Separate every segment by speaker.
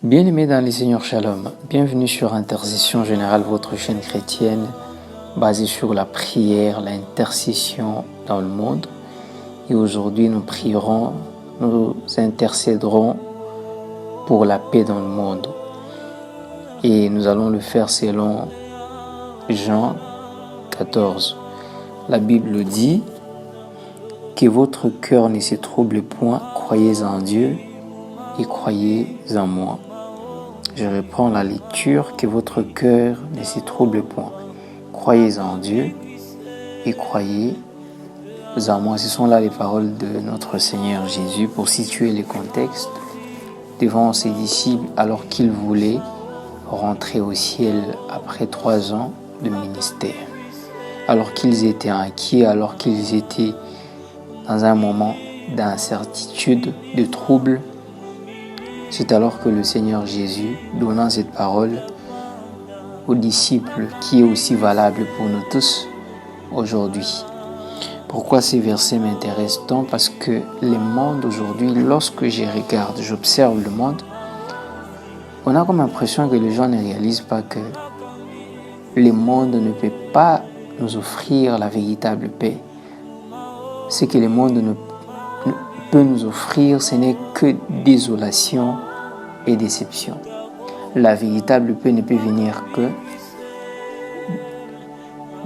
Speaker 1: Bien-aimés dans les Seigneurs Shalom, bienvenue sur Intercession Générale, votre chaîne chrétienne basée sur la prière, l'intercession dans le monde. Et aujourd'hui, nous prierons, nous intercéderons pour la paix dans le monde. Et nous allons le faire selon Jean 14. La Bible dit que votre cœur ne se trouble point, croyez en Dieu et croyez en moi. Je reprends la lecture, que votre cœur ne se trouble point. Croyez en Dieu et croyez en moi. Ce sont là les paroles de notre Seigneur Jésus pour situer le contexte devant ses disciples alors qu'ils voulaient rentrer au ciel après 3 ans de ministère. Alors qu'ils étaient inquiets, alors qu'ils étaient dans un moment d'incertitude, de trouble. C'est alors que le Seigneur Jésus, donnant cette parole aux disciples, qui est aussi valable pour nous tous aujourd'hui. Pourquoi ces versets m'intéressent tant? Parce que le monde aujourd'hui, lorsque je regarde, j'observe le monde, on a comme l'impression que les gens ne réalisent pas que le monde ne peut pas nous offrir la véritable paix. Ce que le monde ne peut nous offrir, ce n'est que désolation et déception. La véritable paix ne peut venir que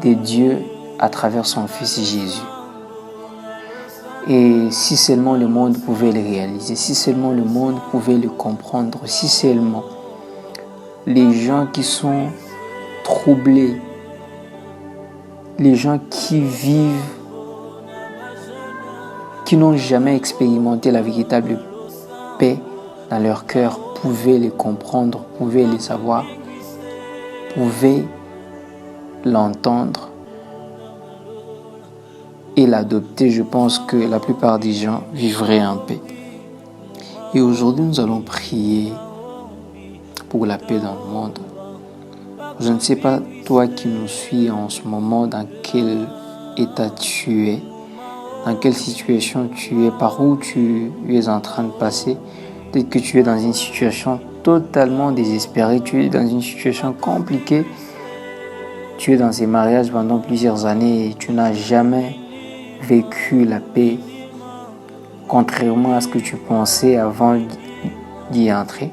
Speaker 1: de Dieu à travers son Fils Jésus. Et si seulement le monde pouvait le réaliser, si seulement le monde pouvait le comprendre, si seulement les gens qui sont troublés, les gens qui vivent, qui n'ont jamais expérimenté la véritable paix dans leur cœur, pouvaient les comprendre, pouvaient les savoir, pouvaient l'entendre et l'adopter, je pense que la plupart des gens vivraient en paix. Et aujourd'hui, nous allons prier pour la paix dans le monde. Je ne sais pas, toi qui nous suis en ce moment, dans quel état tu es, dans quelle situation tu es, par où tu es en train de passer. Peut-être que tu es dans une situation totalement désespérée, tu es dans une situation compliquée, tu es dans ces mariages pendant plusieurs années et tu n'as jamais vécu la paix, contrairement à ce que tu pensais avant d'y entrer.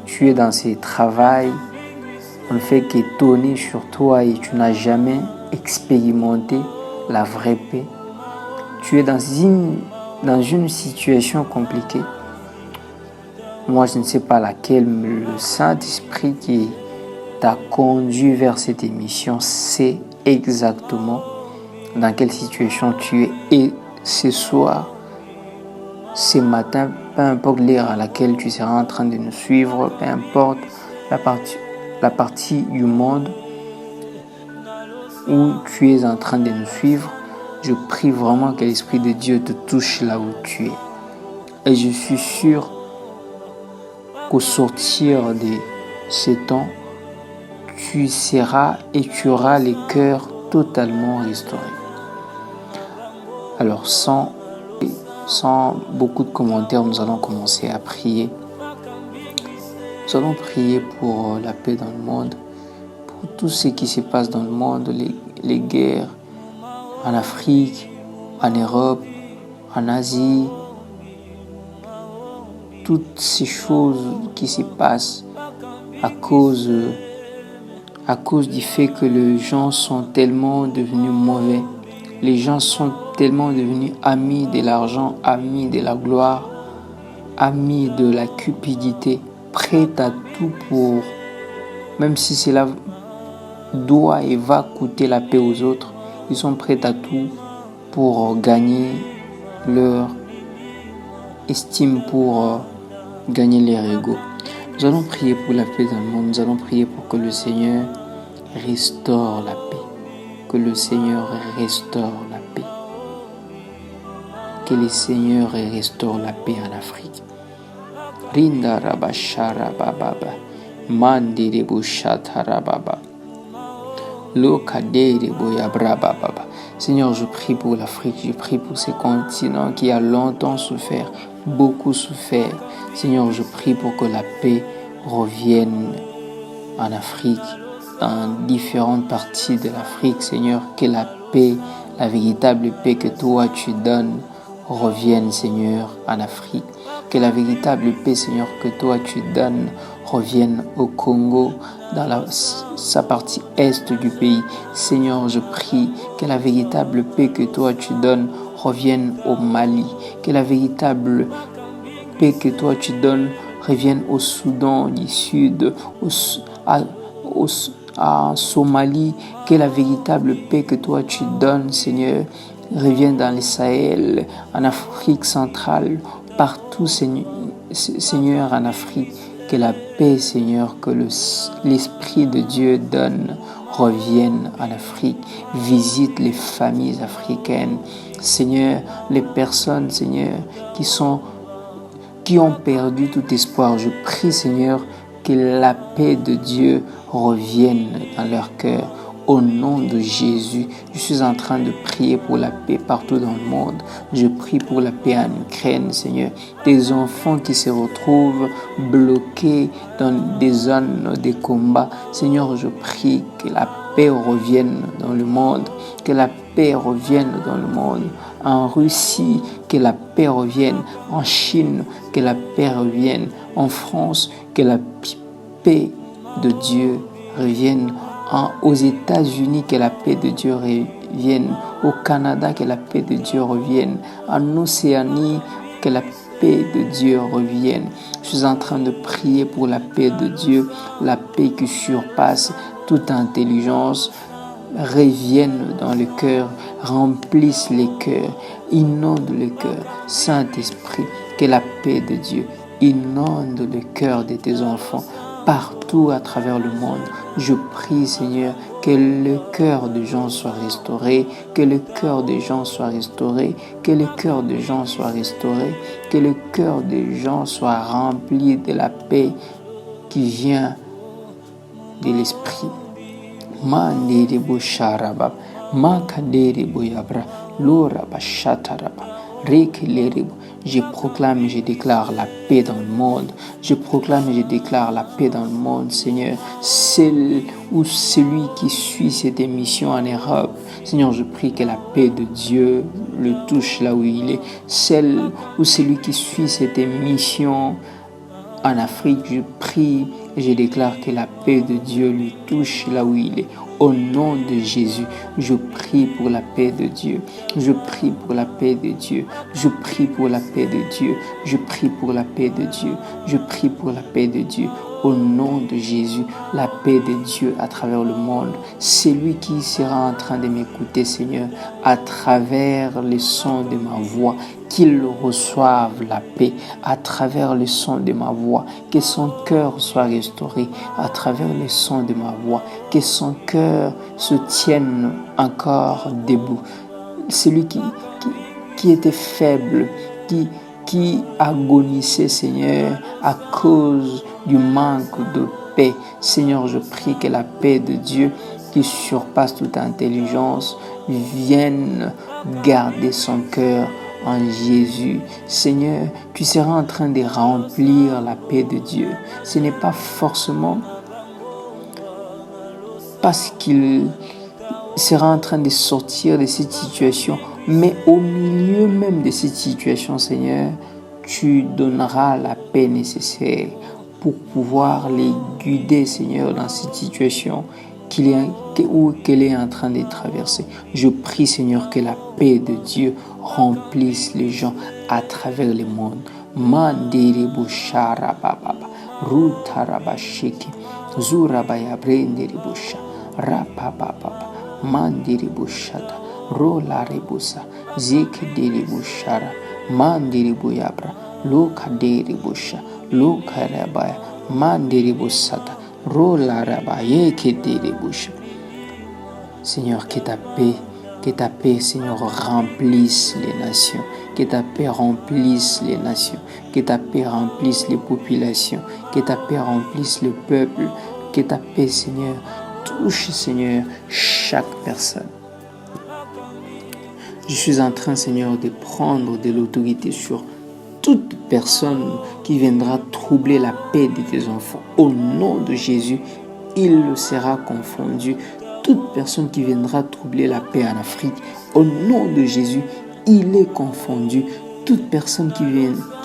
Speaker 1: Tu es dans ces travails, on ne fait qu'étonner sur toi et tu n'as jamais expérimenté la vraie paix. Tu es dans une situation compliquée. Moi, je ne sais pas laquelle, mais le Saint-Esprit qui t'a conduit vers cette émission sait exactement dans quelle situation tu es. Et ce soir, ce matin, peu importe l'heure à laquelle tu seras en train de nous suivre, peu importe la partie du monde où tu es en train de nous suivre, je prie vraiment que l'Esprit de Dieu te touche là où tu es. Et je suis sûr qu'au sortir de ce temps, tu seras et tu auras le cœur totalement restauré. Alors, sans beaucoup de commentaires, nous allons commencer à prier. Nous allons prier pour la paix dans le monde, pour tout ce qui se passe dans le monde, les guerres en Afrique, en Europe, en Asie, toutes ces choses qui se passent à cause du fait que les gens sont tellement devenus mauvais. Les gens sont tellement devenus amis de l'argent, amis de la gloire, amis de la cupidité, prêts à tout pour, même si cela doit et va coûter la paix aux autres, ils sont prêts à tout pour gagner leur estime, pour gagner leur ego. Nous allons prier pour la paix dans le monde, nous allons prier pour que le Seigneur restaure la paix, que le Seigneur restaure la paix, que le Seigneur restaure la paix en Afrique. Rinda rabashara bababa, mandi rebushata rababa. Seigneur, je prie pour l'Afrique, je prie pour ces continents qui a longtemps souffert, beaucoup souffert. Seigneur, je prie pour que la paix revienne en Afrique, dans différentes parties de l'Afrique. Seigneur, que la paix, la véritable paix que toi tu donnes, revienne, Seigneur, en Afrique. Que la véritable paix, Seigneur, que toi tu donnes, revienne au Congo, dans sa partie est du pays. Seigneur, je prie que la véritable paix que toi tu donnes revienne au Mali. Que la véritable paix que toi tu donnes revienne au Soudan du Sud, à Somalie. Que la véritable paix que toi tu donnes, Seigneur, revienne dans le Sahel, en Afrique centrale, partout, Seigneur, en Afrique. Que la paix, Seigneur, que l'Esprit de Dieu donne, revienne en Afrique. Visite les familles africaines. Seigneur, les personnes, Seigneur, qui ont perdu tout espoir. Je prie, Seigneur, que la paix de Dieu revienne dans leur cœur. Au nom de Jésus, je suis en train de prier pour la paix partout dans le monde. Je prie pour la paix en Ukraine, Seigneur. Des enfants qui se retrouvent bloqués dans des zones de combat. Seigneur, je prie que la paix revienne dans le monde. Que la paix revienne dans le monde. En Russie, que la paix revienne. En Chine, que la paix revienne. En France, que la paix de Dieu revienne. Aux États-Unis, que la paix de Dieu revienne. Au Canada, que la paix de Dieu revienne. En Océanie, que la paix de Dieu revienne. Je suis en train de prier pour la paix de Dieu, la paix qui surpasse toute intelligence. Revienne dans le cœur, remplisse les cœurs, inonde le cœur. Saint-Esprit, que la paix de Dieu inonde le cœur de tes enfants partout à travers le monde. Je prie, Seigneur, que le cœur des gens soit restauré, que le cœur des gens soit restauré, que le cœur des gens soit restauré, que le cœur des gens soit rempli de la paix qui vient de l'Esprit. Manderebo sharabab, makaderebo yabra, loraba shataraba, rekelerebo. Je proclame et je déclare la paix dans le monde. Je proclame et je déclare la paix dans le monde, Seigneur. Celle ou celui qui suit cette émission en Europe, Seigneur, je prie que la paix de Dieu le touche là où il est. Celle ou celui qui suit cette émission en Afrique, je prie et je déclare que la paix de Dieu lui touche là où il est. Au nom de Jésus, je prie pour la paix de Dieu. Je prie pour la paix de Dieu. Je prie pour la paix de Dieu. Je prie pour la paix de Dieu. Je prie pour la paix de Dieu. Au nom de Jésus, la paix de Dieu à travers le monde. Celui qui sera en train de m'écouter, Seigneur, à travers le son de ma voix, qu'il reçoive la paix à travers le son de ma voix, que son cœur soit restauré à travers le son de ma voix, que son cœur se tienne encore debout. Celui qui était faible, qui agonisait, Seigneur, à cause du manque de paix. Seigneur, je prie que la paix de Dieu qui surpasse toute intelligence vienne garder son cœur en Jésus. Seigneur, tu seras en train de remplir la paix de Dieu. Ce n'est pas forcément parce qu'il sera en train de sortir de cette situation, mais au milieu même de cette situation, Seigneur, tu donneras la paix nécessaire pour pouvoir les guider, Seigneur, dans cette situation qu'elle est en train de traverser. Je prie, Seigneur, que la paix de Dieu remplisse les gens à travers le monde. Manderebo sharababa, rutarabashiki, zurabaya brenderebo sha, rapababa, manderebo shata, rolarebusa, zekiderebo shara, manderebo yabra, lokaderebo sha, lokarabaya, manderebo sata. Seigneur, que ta paix, Seigneur, remplisse les nations, que ta paix remplisse les nations, que ta paix remplisse les populations, que ta paix remplisse le peuple, que ta paix, Seigneur, touche, Seigneur, chaque personne. Je suis en train, Seigneur, de prendre de l'autorité sur toute personne qui viendra troubler la paix de tes enfants. Au nom de Jésus, il sera confondu. Toute personne qui viendra troubler la paix en Afrique, au nom de Jésus, il est confondu. Toute personne qui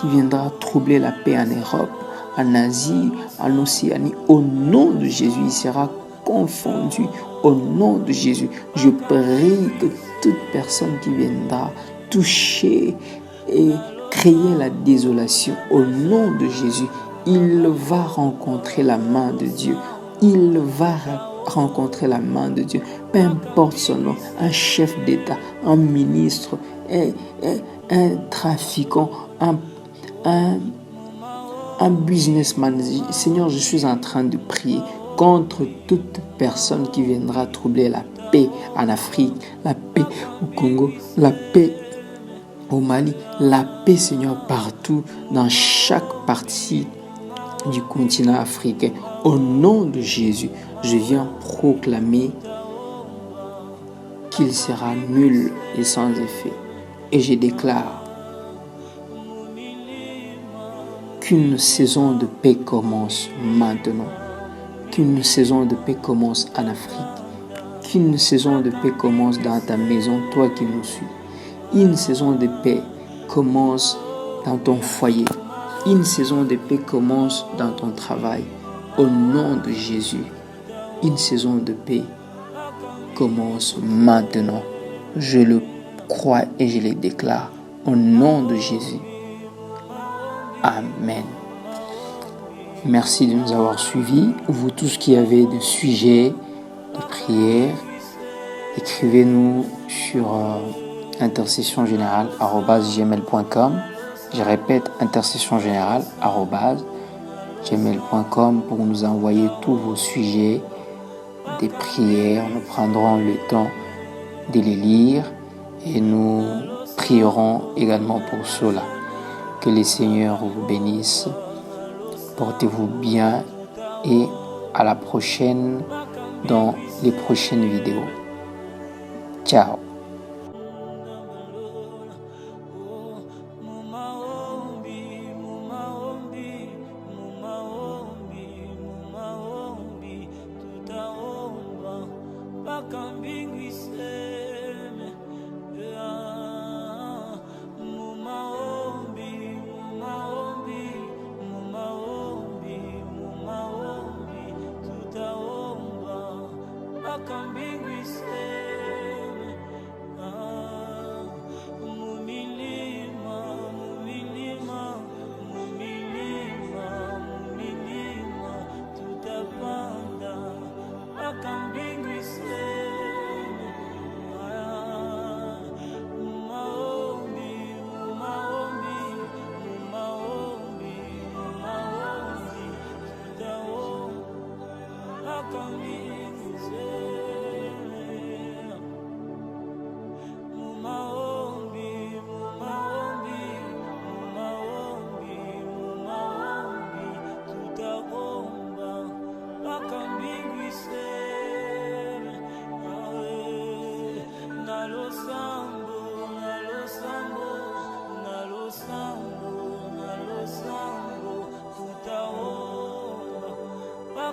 Speaker 1: viendra troubler la paix en Europe, en Asie, en Océanie, au nom de Jésus, il sera confondu. Au nom de Jésus, je prie que toute personne qui viendra toucher et créer la désolation, au nom de Jésus, il va rencontrer la main de Dieu. Il va rencontrer la main de Dieu. Peu importe son nom, un chef d'État, un ministre, un trafiquant, un businessman. Seigneur, je suis en train de prier contre toute personne qui viendra troubler la paix en Afrique, la paix au Congo, la paix au Mali, la paix, Seigneur, partout, dans chaque partie du continent africain. Au nom de Jésus, je viens proclamer qu'il sera nul et sans effet. Et je déclare qu'une saison de paix commence maintenant. Qu'une saison de paix commence en Afrique. Qu'une saison de paix commence dans ta maison, toi qui nous suis. Une saison de paix commence dans ton foyer. Une saison de paix commence dans ton travail. Au nom de Jésus, une saison de paix commence maintenant. Je le crois et je le déclare. Au nom de Jésus. Amen. Merci de nous avoir suivis. Vous tous qui avez des sujets de prière, écrivez-nous sur intercessiongénérale@gmail.com. Je répète, intercessiongénérale@gmail.com pour nous envoyer tous vos sujets des prières. Nous prendrons le temps de les lire et nous prierons également pour cela. Que le Seigneur vous bénisse. Portez-vous bien et à la prochaine dans les prochaines vidéos. Ciao.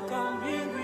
Speaker 2: Can be